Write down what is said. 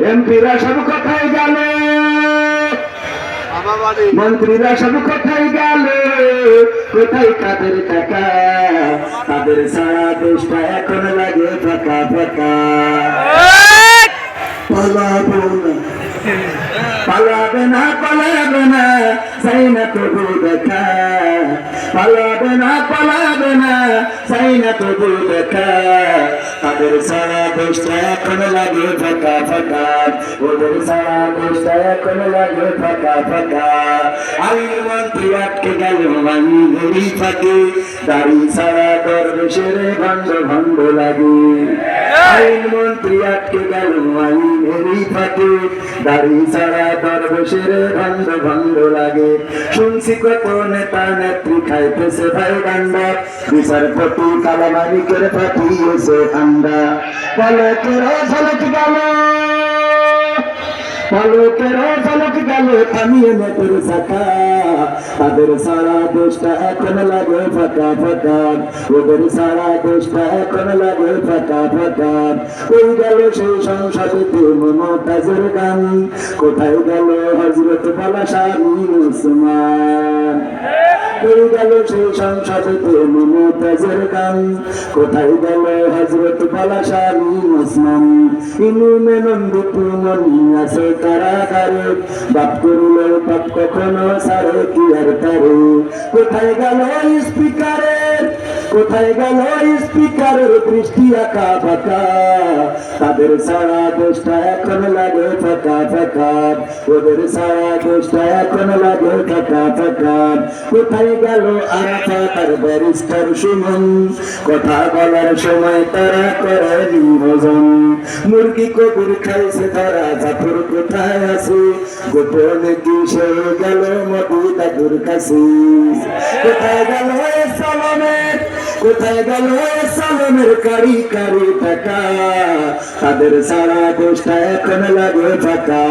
এমপিরা সব কোথায় গেল, মন্ত্রীরা সব কোথায় গেল, কোথায় তাদের টাকা? তাদের সারা দেশটা এখন লাগে ফাঁকা ফাঁকা। পালাবো না, পালাবে না, পালাবে না, চাই না তবু দেখা। পালাবে না, পালাবে না, চাই না তবু দেখা। তাদের সারা দেশটা এখন লাগে ফাঁকা ফাঁকা, ওদের সারা দেশটা এখন লাগে ফাঁকা ফাঁকা। আইন মন্ত্রী আটকে গেল আইনেরই ফাঁকে, দাড়ি ছাড়া দরবেশের ভণ্ড ভণ্ড লাগে। আইন মন্ত্রী আটকে গেল আইনেরই ফাঁকে, দাড়ি ছাড়া দরবেশের ভণ্ড ভণ্ড লাগে। শুনছি কত নেতা নেত্রী খাইতেছে ভাই গান্ডা, বিচারপতি কালামানিকের পাঠিয়েছে ঠান্ডা। পলকের ঝলক গেল, পলকের ঝলক গেল থামিয়ে নেতের চাকা। তাদের সারা দেশটা এখন লাগে ফাঁকা ফাঁকা, ওদের সারা দেশটা এখন লাগে ফাঁকা ফাঁকা। ওই গেল সেই সংসদেতে মমতাজের গান, কোথায় গেল হযরত বালা শামীম ওসমান? ওই গেল সেই সংসদেতে মমতাজের গান, কোথায় গেল হযরত বালা শামীম ওসমান? ইনুমে নন্দিত মনি আছে কারাগারে, বাপ করলে বাপ কখনো সারে কি আর তারে? কোথায় গেল স্পিকারের, কোথায় গেল স্পিকারের দৃষ্টি আঁকা ফাঁকা? তাদের সারা দেশটা এখন লাগে ফাঁকা ফাঁকা, ওদের সারা দেশটা এখন লাগে ফাঁকা ফাঁকা। কোথায় গেল আরাফাত আর ব্যারিস্টার সুমন? কথা বলার সময় তারা করে নির্বাচন। মুরগি কবুর খাইছে তারা, জাফর কোথায় আছে? গোপনে কি সে গেল মধু দাদুর কাছে? কোথায় গেল সালামের, কোথায় গেল সালামের কারি কারি টাকা? তাদের সারা দেশটা এখন লাগে ফাঁকা।